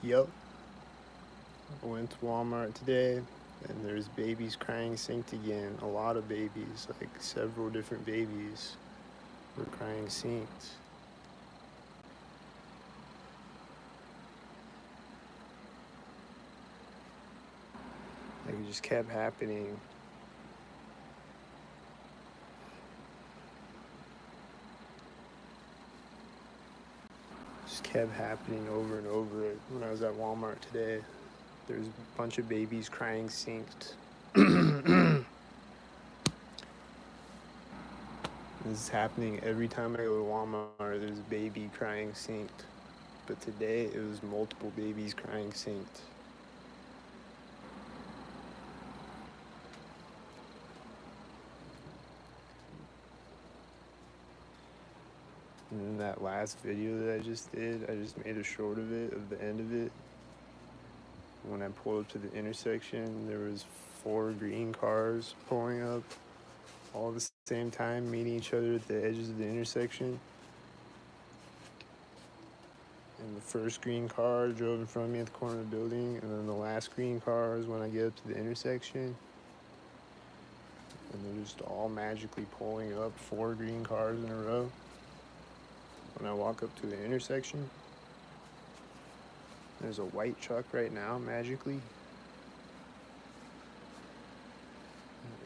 Yep, I went to Walmart today and there's babies crying synced again. A lot of babies, like several different babies were crying synced. Like it just kept happening. Just kept happening over and over when I was at Walmart today. There's a bunch of babies crying synced. This is happening every time I go to Walmart. There's a baby crying synced. But today it was multiple babies crying synced. And then that last video that I just did, I just made a short of it, of the end of it. When I pulled up to the intersection, there was 4 green cars pulling up all at the same time, meeting each other at the edges of the intersection. And the first green car drove in front of me at the corner of the building, and then the last green car is when I get up to the intersection. And they're just all magically pulling up 4 green cars in a row. When I walk up to the intersection, there's a white truck right now, magically.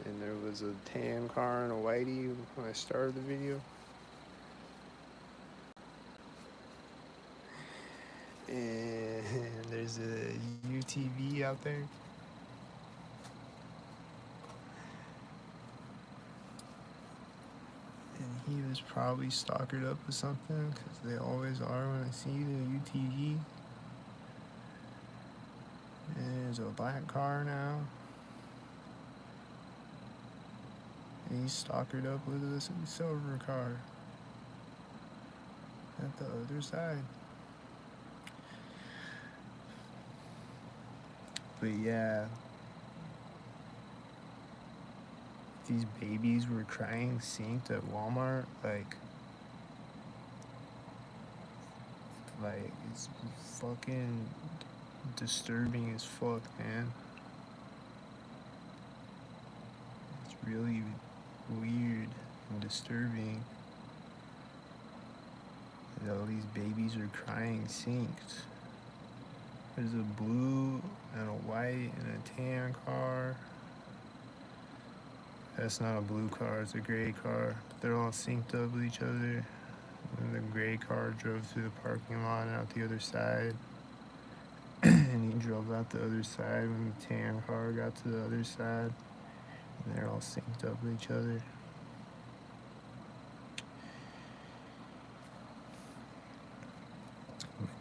And there was a tan car and a whitey when I started the video. And there's a UTV out there. And he was probably stalkered up with something, because they always are when I see the UTV. And there's a black car now. And he's stalkered up with a silver car at the other side. But yeah, these babies were crying synced at Walmart. Like it's fucking disturbing as fuck, man. It's really weird and disturbing that all these babies are crying synced. There's a blue and a white and a tan car. That's not a blue car, it's a gray car. But they're all synced up with each other. And the gray car drove through the parking lot and out the other side. And he drove out the other side when the tan car got to the other side. And they're all synced up with each other.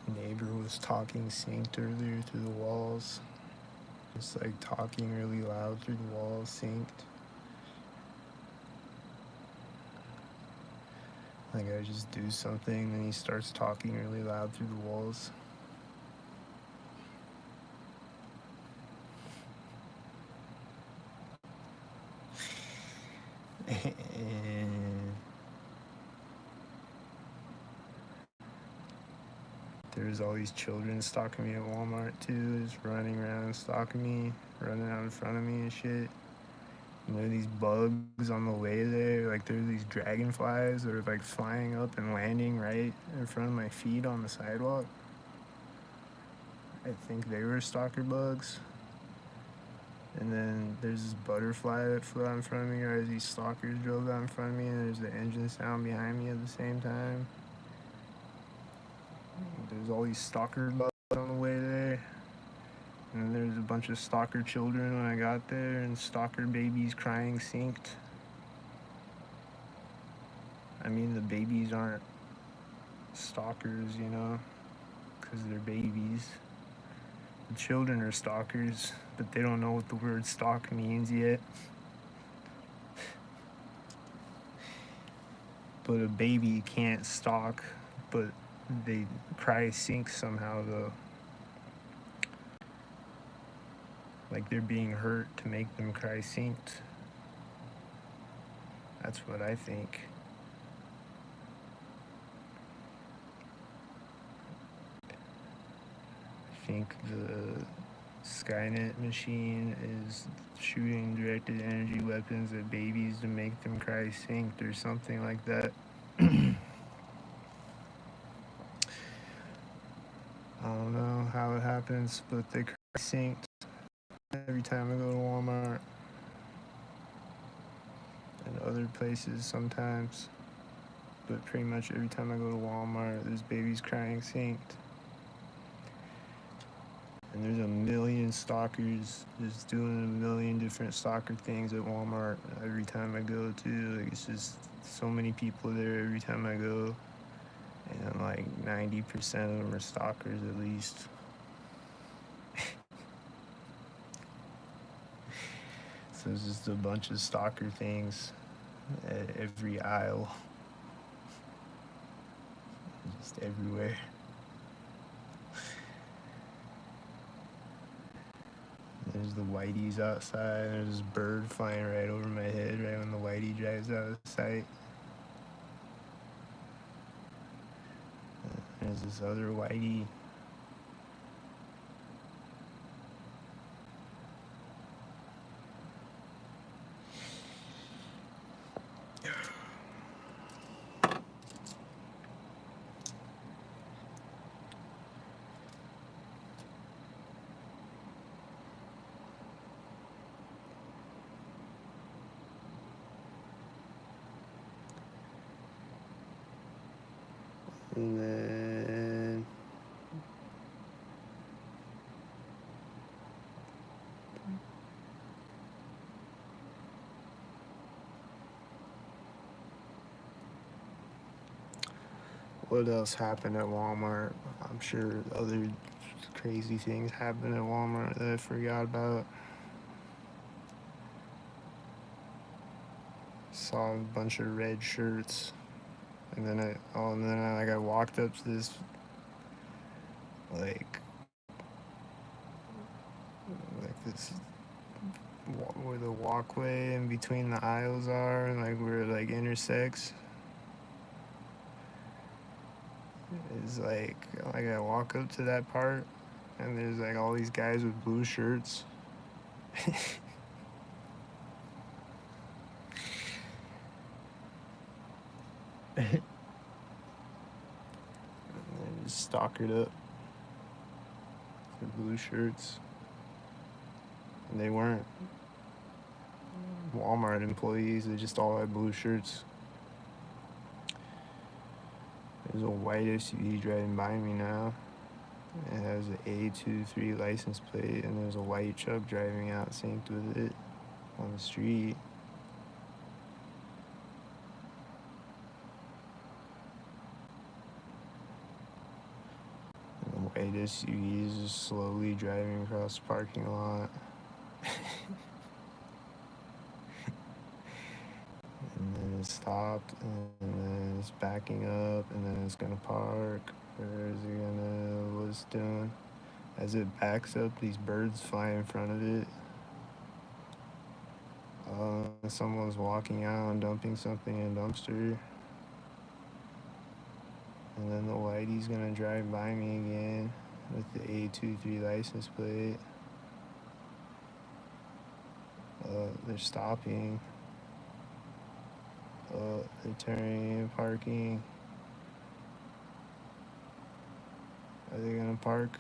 My neighbor was talking synced earlier through the walls. Just like talking really loud through the walls, synced. Like I just do something, and he starts talking really loud through the walls. And there's all these children stalking me at Walmart too, just running around stalking me, running out in front of me and shit. And there are these bugs on the way there, like there are these dragonflies that are like flying up and landing right in front of my feet on the sidewalk. I think they were stalker bugs. And then there's this butterfly that flew out in front of me as these stalkers drove out in front of me, and there's the engine sound behind me at the same time. There's all these stalker bugs on the way there. And there's a bunch of stalker children when I got there, and stalker babies crying synced. I mean, the babies aren't stalkers, you know, because they're babies. The children are stalkers, but they don't know what the word stalk means yet. But a baby can't stalk, but they cry sync somehow, though. Like they're being hurt to make them cry synced. That's what I think. I think the Skynet machine is shooting directed energy weapons at babies to make them cry synced or something like that. I don't know how it happens, but they cry synced every time I go to Walmart and other places sometimes. But pretty much every time I go to Walmart, there's babies crying synced. And there's a million stalkers just doing a million different stalker things at Walmart every time I go to. Like, it's just so many people there every time I go. And like 90% of them are stalkers at least. So it's just a bunch of stalker things at every aisle. Just everywhere. There's the whiteys outside. There's this bird flying right over my head right when the whitey drives out of sight. There's this other whitey. And then what else happened at Walmart? I'm sure other crazy things happened at Walmart that I forgot about. Saw a bunch of red shirts, and then I walked up to this like this where the walkway in between the aisles are, and like where it like intersects. It's like I walk up to that part, and there's like all these guys with blue shirts. And they're just stalkered up with blue shirts, and they weren't Walmart employees. They just all had blue shirts. There's a white SUV driving by me now. It has an A23 license plate, and there's a white truck driving out synced with it on the street. And the white SUV is just slowly driving across the parking lot. And then it stopped, and then it's backing up, and then it's gonna park. Or is it gonna, what's it doing? As it backs up, these birds fly in front of it. Someone's walking out and dumping something in a dumpster. And then the whitey's gonna drive by me again with the A23 license plate. They're stopping. They're turning and parking. Are they gonna park?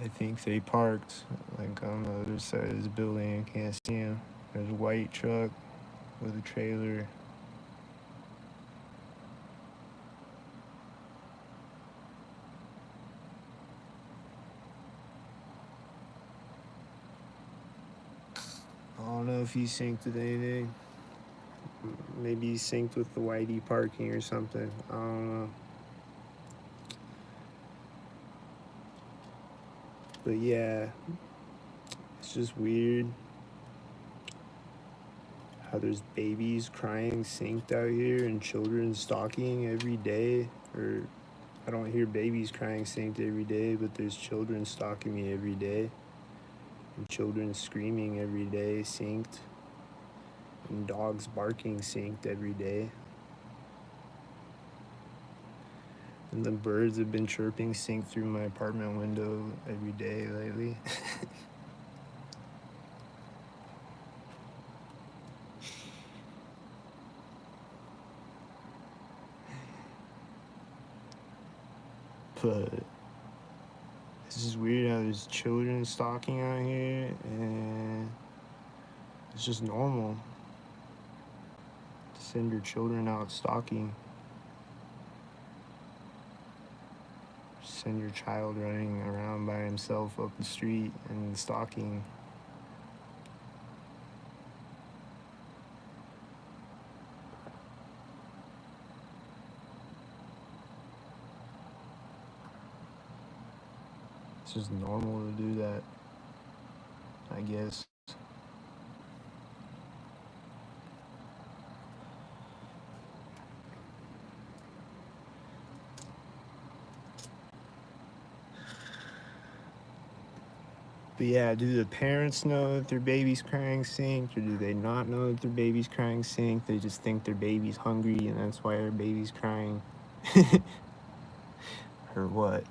I think they parked, like on the other side of this building. I can't see them. There's a white truck with a trailer. I don't know if he's synced with anything. Maybe he's synced with the whitey parking or something. I don't know. But yeah, it's just weird how there's babies crying synced out here and children stalking every day. Or I don't hear babies crying synced every day, but there's children stalking me every day. And children screaming every day synced. And dogs barking synced every day. And the birds have been chirping sync through my apartment window every day lately. But it's just weird how there's children stalking out here, and it's just normal to send your children out stalking. Send your child running around by himself up the street and stalking. It's just normal to do that, I guess. But yeah, do the parents know that their baby's crying synced, or do they not know that their baby's crying synced? They just think their baby's hungry and that's why their baby's crying. Or what?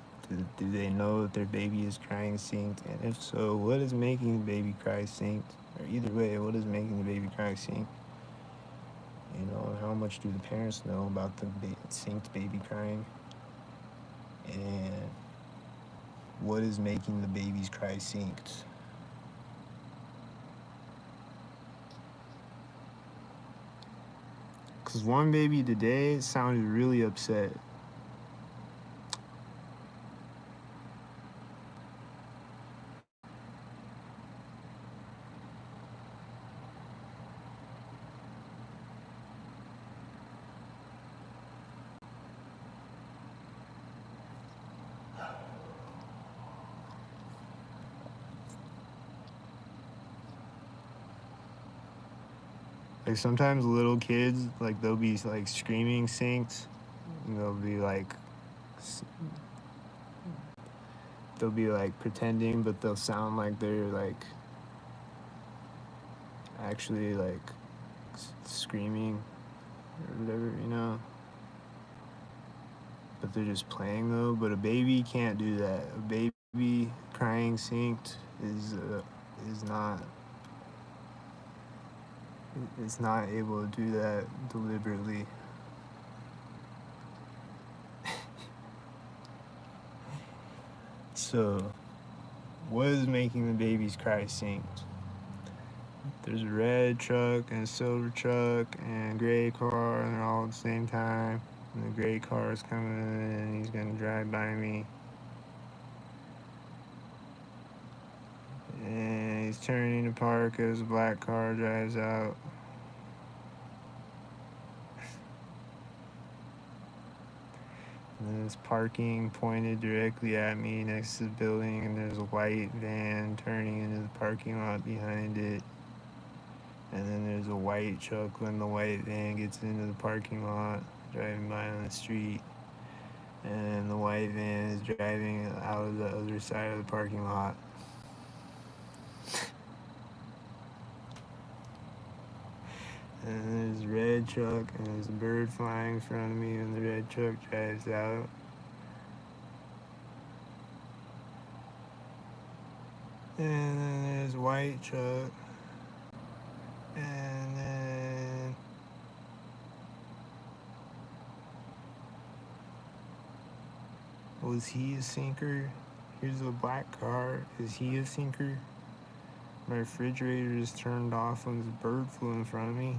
Do they know that their baby is crying synced? And if so, what is making the baby cry synced? Or either way, what is making the baby cry synced? You know, how much do the parents know about the synced baby crying? And what is making the baby's cry synced? Because one baby today sounded really upset. Like sometimes little kids, like they'll be like screaming synced, and they'll be like pretending, but they'll sound like they're like actually like screaming or whatever, you know. But they're just playing though. But a baby can't do that. A baby crying synced is not. It's not able to do that deliberately. So, what is making the babies cry synced? There's a red truck and a silver truck and a gray car, and they're all at the same time. And the gray car is coming in, and he's gonna drive by me. And he's turning to park as the black car drives out. And there's parking pointed directly at me next to the building, and there's a white van turning into the parking lot behind it. And then there's a white truck when the white van gets into the parking lot, driving by on the street. And the white van is driving out of the other side of the parking lot. And there's a red truck, and there's a bird flying in front of me when the red truck drives out. And then there's a white truck. And then was he a sinker? Here's a black car. Is he a sinker? My refrigerator is turned off when this bird flew in front of me.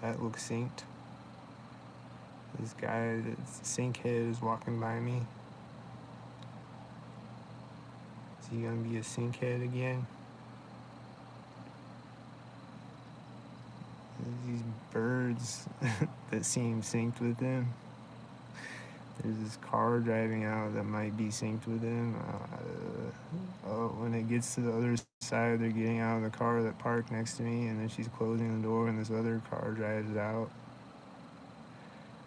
That looks synced. This guy that's a sinkhead is walking by me. Is he gonna be a sinkhead again? These birds that seem synced with him. There's this car driving out that might be synced with him. When it gets to the other side, they're getting out of the car that parked next to me, and then she's closing the door, and this other car drives out.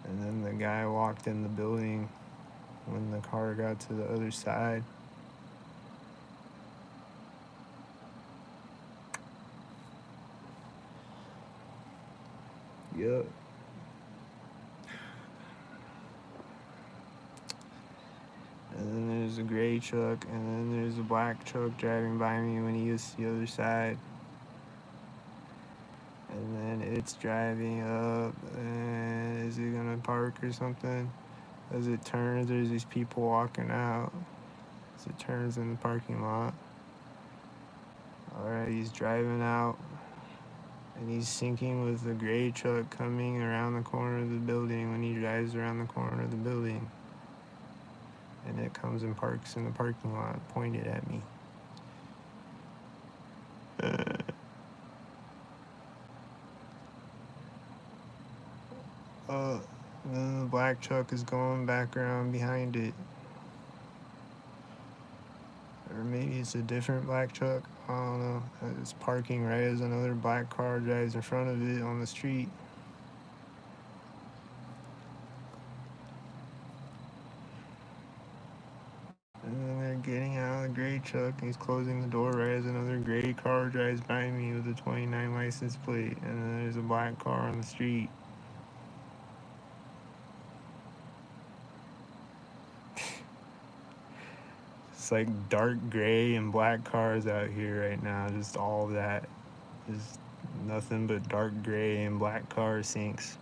And then the guy walked in the building when the car got to the other side. Yup. there's a gray truck, and then there's a black truck driving by me when he gets to the other side. And then it's driving up, and is it gonna park or something? As it turns, there's these people walking out. As it turns in the parking lot. Alright, he's driving out, and he's syncing with the gray truck coming around the corner of the building when he drives around the corner of the building. And it comes and parks in the parking lot, pointed at me. And then the black truck is going back around behind it. Or maybe it's a different black truck. I don't know. It's parking right as another black car drives in front of it on the street. And then they're getting out of the gray truck, and he's closing the door right as another gray car drives by me with a 29 license plate. And then there's a black car on the street. It's like dark gray and black cars out here right now. Just all of that. Just nothing but dark gray and black car sinks.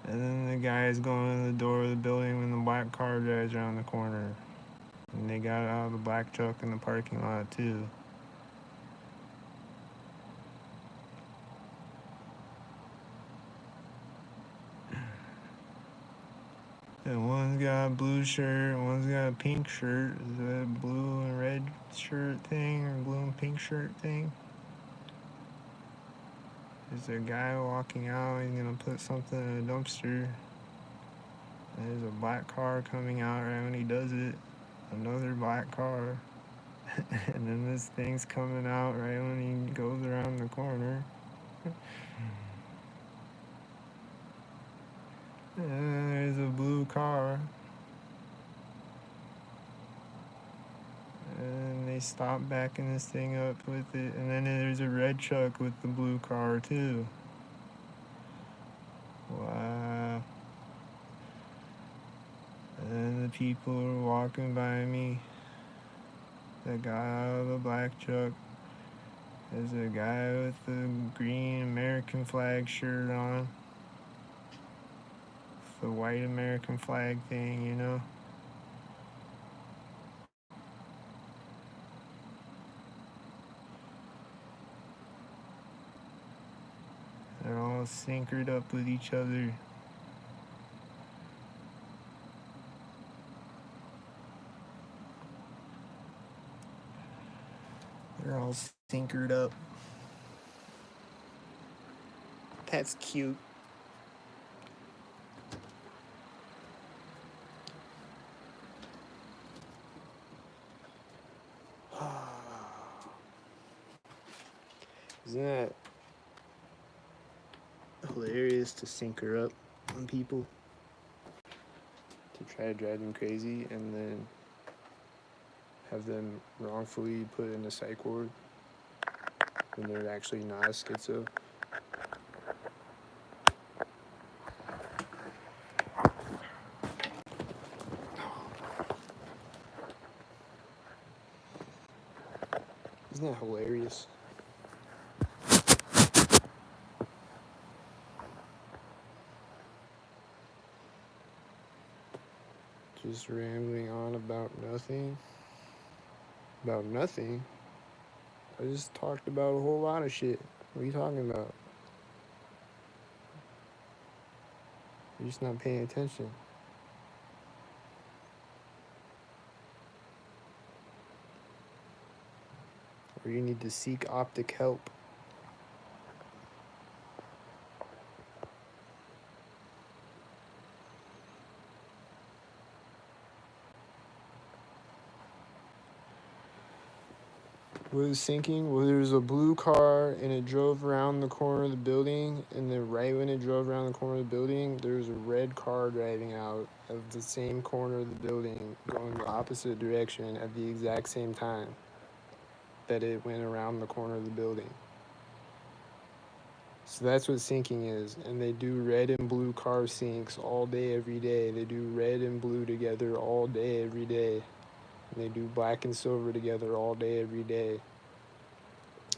And then the guy's going to the door of the building when the black car drives around the corner. And they got out of the black truck in the parking lot too. And one's got a blue shirt, and one's got a pink shirt. Is that a blue and red shirt thing, or blue and pink shirt thing? There's a guy walking out, he's gonna put something in a dumpster. And there's a black car coming out right when he does it. Another black car. And then this thing's coming out right when he goes around the corner. And there's a blue car. And they stop backing this thing up with it. And then there's a red truck with the blue car too. Wow. And then the people are walking by me. The guy out of the black truck. There's a guy with the green American flag shirt on. The white American flag thing, you know? They're all syncered up with each other. They're all syncered up. That's cute. Isn't that hilarious to syncer up on people? To try to drive them crazy and then have them wrongfully put in a psych ward when they're actually not a schizo. Isn't that hilarious? Just rambling on about nothing. About nothing? I just talked about a whole lot of shit. What are you talking about? You're just not paying attention. Or you need to seek optic help. What was sinking? Well, there was a blue car and it drove around the corner of the building, and then right when it drove around the corner of the building, there was a red car driving out of the same corner of the building going the opposite direction at the exact same time that it went around the corner of the building. So that's what syncing is. And they do red and blue car syncs all day, every day. They do red and blue together all day, every day. And they do black and silver together all day, every day.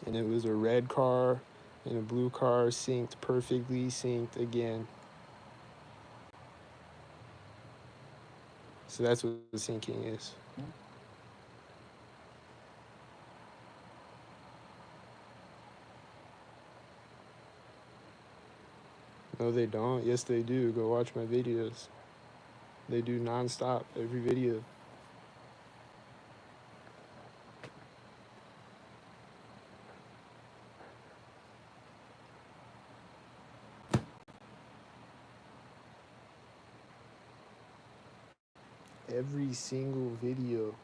And it was a red car and a blue car synced perfectly, synced again. So that's what syncing is. No, they don't. Yes, they do. Go watch my videos. They do nonstop every video. Every single video.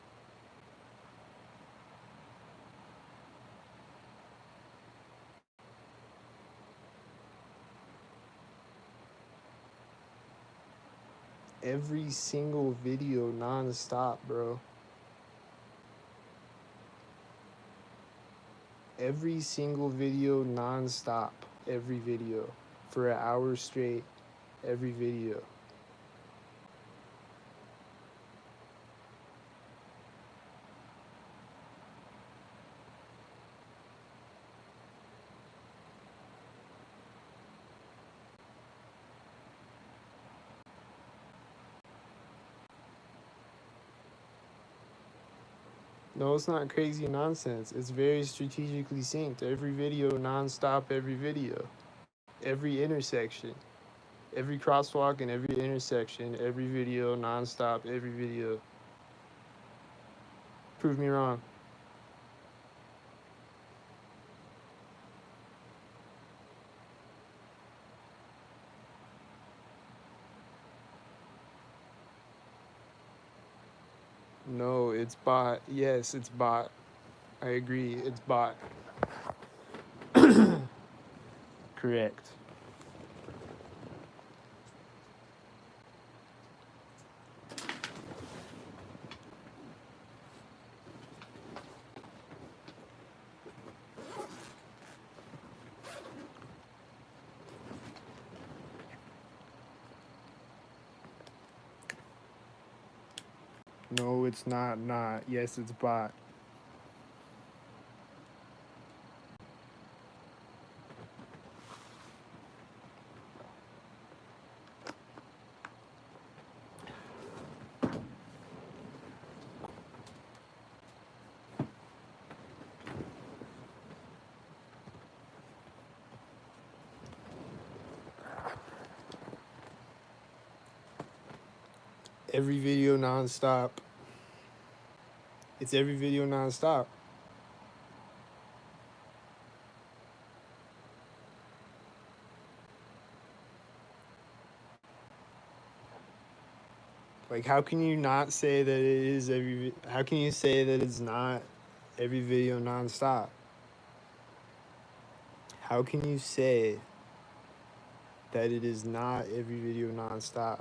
Every single video nonstop, bro. Every single video nonstop. Every video. For an hour straight. Every video. No, it's not crazy nonsense. It's very strategically synced. Every video nonstop, every video. Every intersection. Every crosswalk and every intersection. Every video nonstop, every video. Prove me wrong. No, it's bot. Yes, it's bot. I agree. It's bot. Correct. No, it's not. Yes, it's bot. Every video nonstop. It's every video nonstop. Like, how can you not say that it is every? How can you say that it's not every video nonstop? How can you say that it is not every video nonstop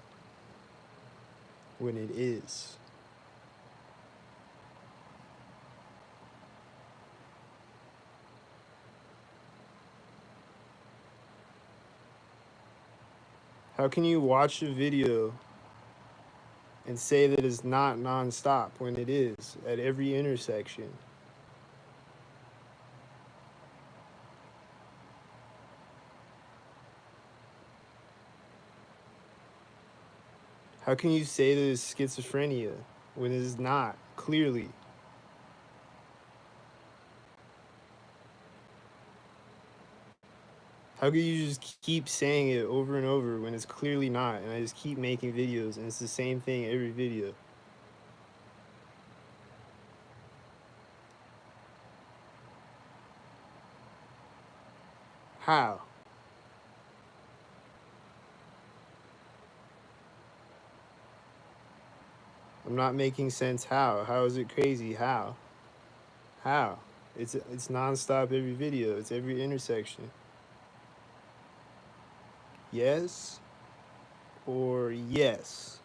when it is? How can you watch a video and say that it's not nonstop when it is at every intersection? How can you say that it's schizophrenia when it is not, clearly? How can you just keep saying it over and over when it's clearly not, and I just keep making videos and it's the same thing every video? How? I'm not making sense. How? How is it crazy? How? How? It's nonstop every video. It's every intersection. Yes or yes?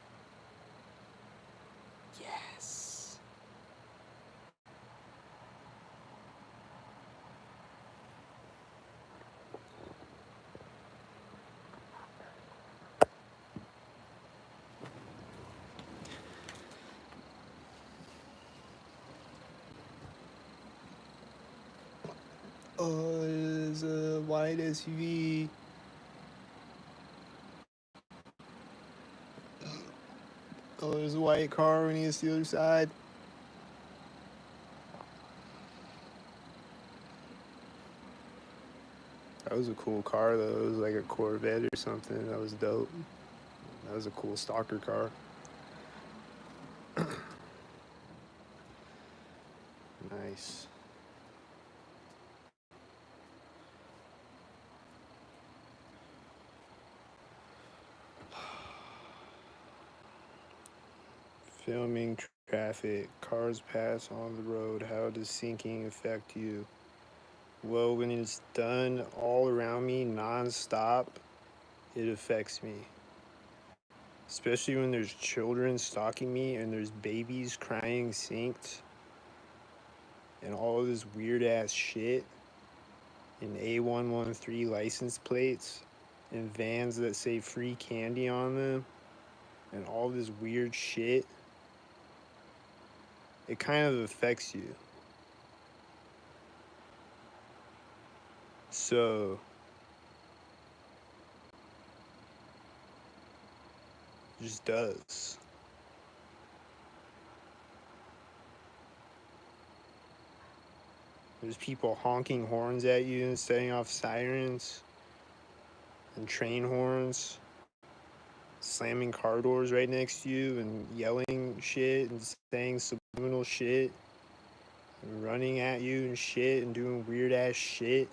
Yes. Oh, there's a white SUV. Oh, there's a white car when he gets to the other side. That was a cool car though. It was like a Corvette or something. That was dope. That was a cool stalker car. Nice. Filming traffic. Cars pass on the road. How does syncing affect you? Well, when it's done all around me non-stop, it affects me. Especially when there's children stalking me and there's babies crying synced and all this weird ass shit and A113 license plates and vans that say free candy on them and all this weird shit. It kind of affects you. So, it just does. There's people honking horns at you and setting off sirens and train horns, slamming car doors right next to you and yelling shit and saying subliminal shit and running at you and shit and doing weird ass shit.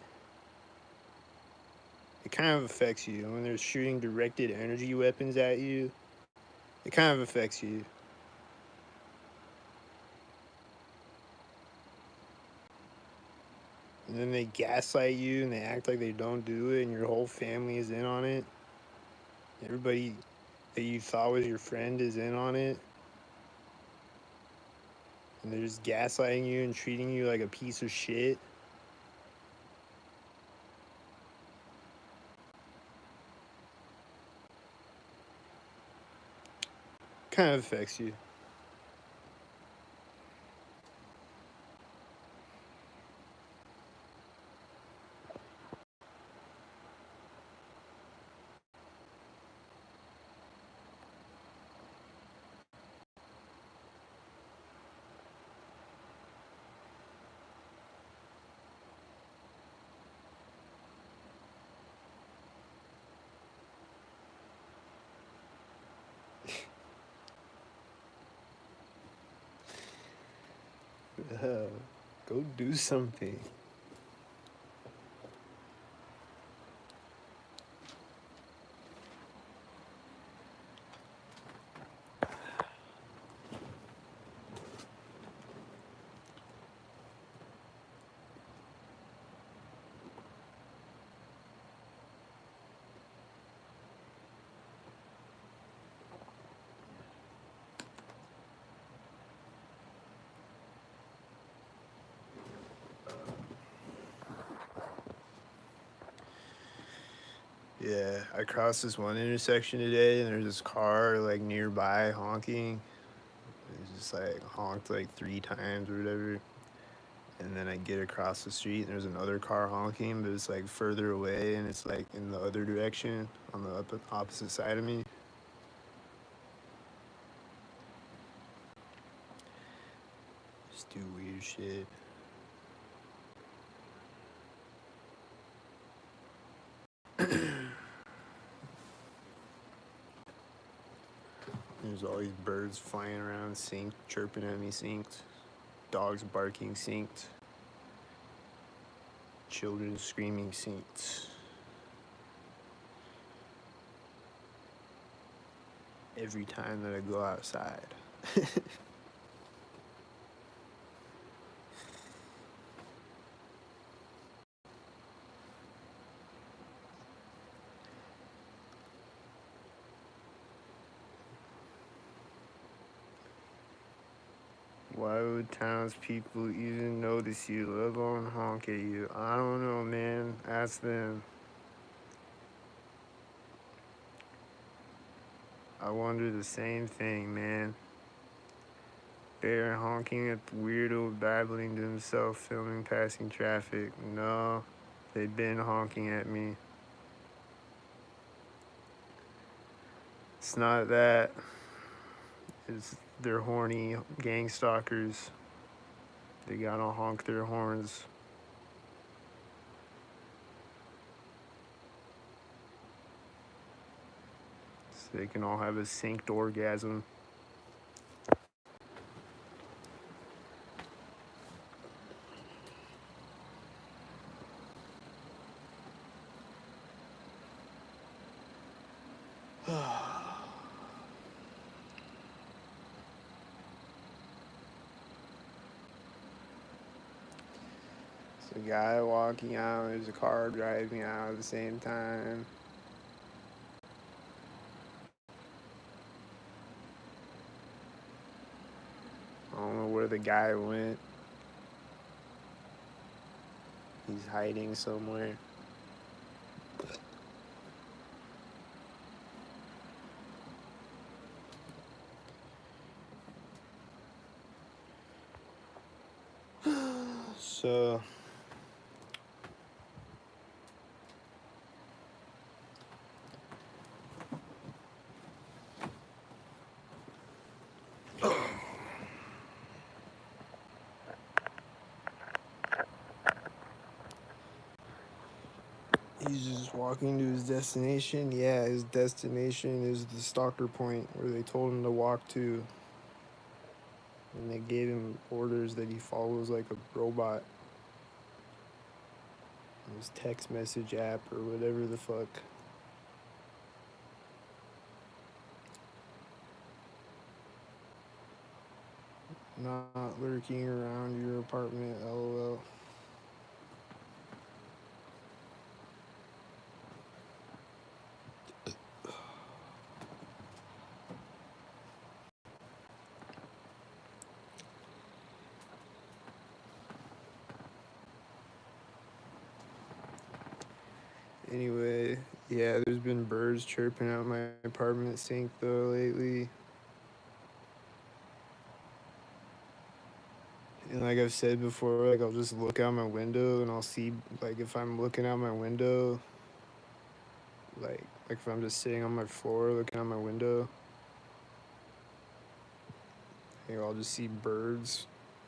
It kind of affects you. When they're shooting directed energy weapons at you, it kind of affects you. And then they gaslight you and they act like they don't do it and your whole family is in on it. Everybody that you thought was your friend is in on it. And they're just gaslighting you and treating you like a piece of shit. Kind of affects you. Go do something. Yeah, I crossed this one intersection today and there's this car like nearby honking. It just like honked like 3 times or whatever. And then I get across the street and there's another car honking, but it's like further away and it's like in the other direction on the opposite side of me. Just do weird shit. There's all these birds flying around synced, chirping at me synced. Dogs barking synced. Children screaming synced. Every time that I go outside. Why would townspeople even notice you, let alone honk at you? I don't know, man. Ask them. I wonder the same thing, man. They're honking at the weirdo babbling to himself, filming passing traffic. No, they've been honking at me. It's not that. It's they're horny gang stalkers. They gotta honk their horns. So they can all have a synced orgasm. There's a guy walking out, there's a car driving out at the same time. I don't know where the guy went. He's hiding somewhere. So he's just walking to his destination. Yeah, his destination is the stalker point where they told him to walk to. And they gave him orders that he follows like a robot. His text message app or whatever the fuck. Not lurking around your apartment, lol. Anyway, yeah, there's been birds chirping out my apartment sink though lately. And like I've said before, like I'll just look out my window and I'll see, like if I'm looking out my window, like if I'm just sitting on my floor looking out my window, I'll just see birds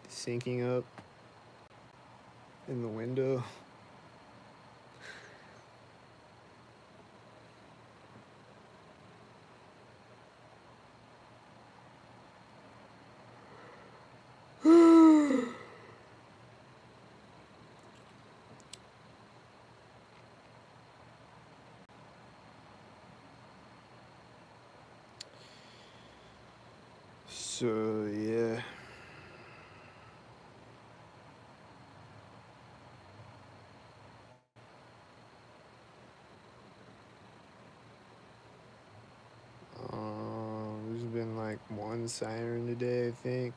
sinking up in the window. So yeah. There's been like one siren today, I think.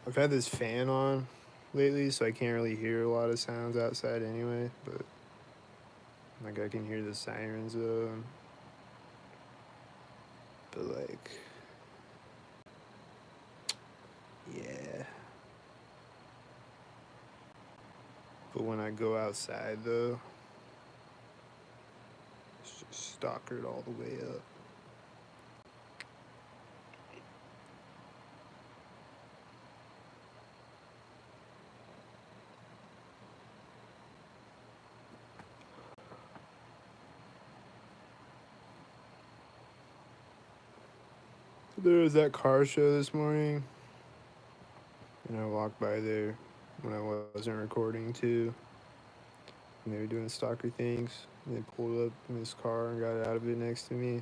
I've had this fan on lately, so I can't really hear a lot of sounds outside anyway, but like I can hear the sirens though. But like, yeah. But when I go outside though, it's just stalkered all the way up. There was that car show this morning, and I walked by there when I wasn't recording too. And they were doing stalker things. And they pulled up in this car and got out of it next to me.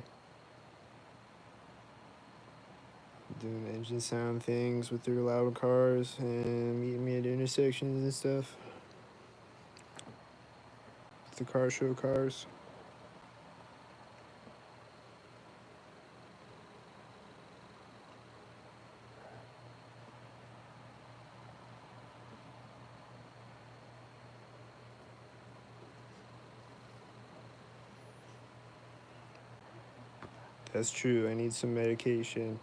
Doing engine sound things with their loud cars and meeting me at intersections and stuff. The car show cars. That's true. I need some medication.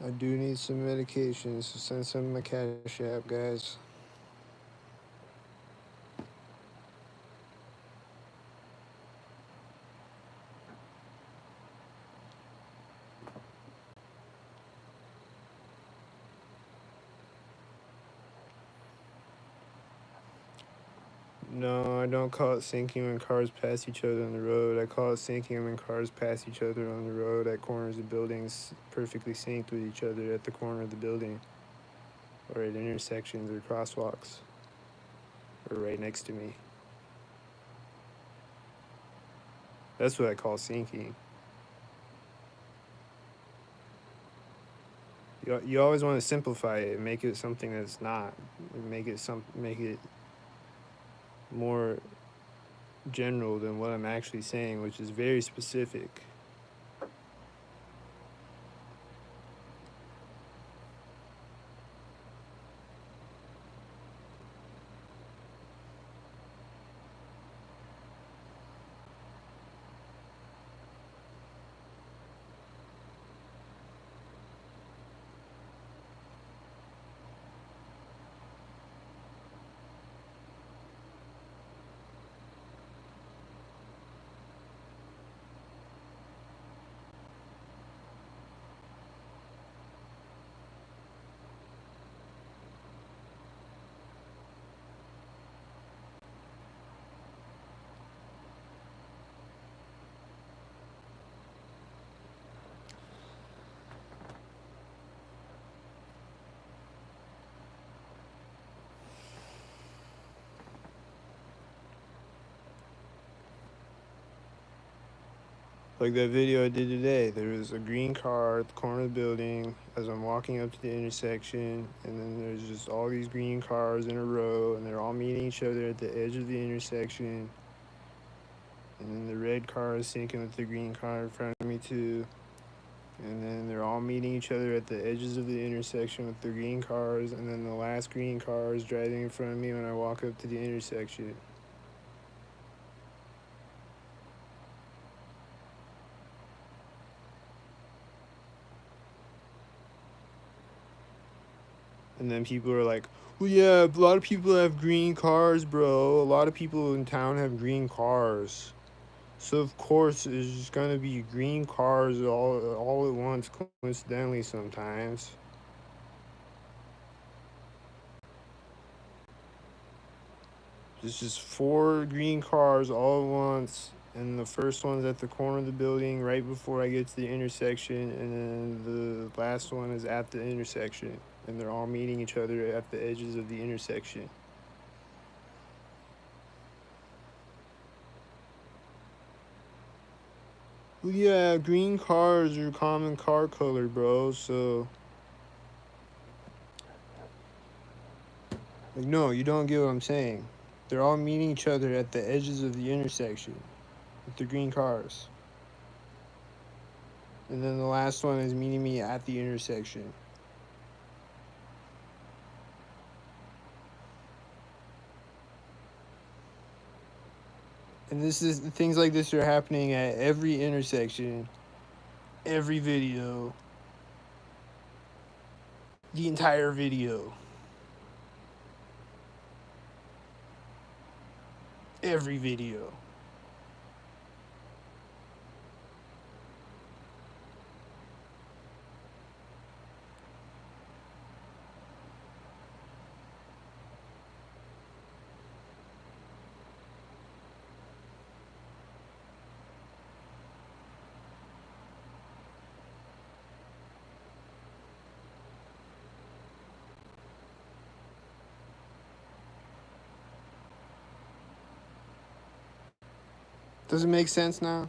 I do need some medication, so send some of my Cash App, guys. No, I don't call it sinking when cars pass each other on the road. I call it sinking when cars pass each other on the road at corners of buildings perfectly synced with each other at the corner of the building, or at intersections or crosswalks, or right next to me. That's what I call sinking. You always want to simplify it and make it something that's not. Make it more general than what I'm actually saying, which is very specific. Like that video I did today, there was a green car at the corner of the building as I'm walking up to the intersection, and then there's just all these green cars in a row, and they're all meeting each other at the edge of the intersection. And then the red car is syncing with the green car in front of me, too. And then they're all meeting each other at the edges of the intersection with the green cars, and then the last green car is driving in front of me when I walk up to the intersection. And then people are like, well, yeah, a lot of people have green cars, bro. A lot of people in town have green cars. So, of course, it's just going to be green cars all at once, coincidentally, sometimes. It's just 4 green cars all at once. And the first one's at the corner of the building right before I get to the intersection. And then the last one is at the intersection. And they're all meeting each other at the edges of the intersection. Well, yeah, green cars are common car color, bro. So, like, no, you don't get what I'm saying. They're all meeting each other at the edges of the intersection with the green cars. And then the last one is meeting me at the intersection. And things like this are happening at every intersection, every video, the entire video, every video. Does it make sense now?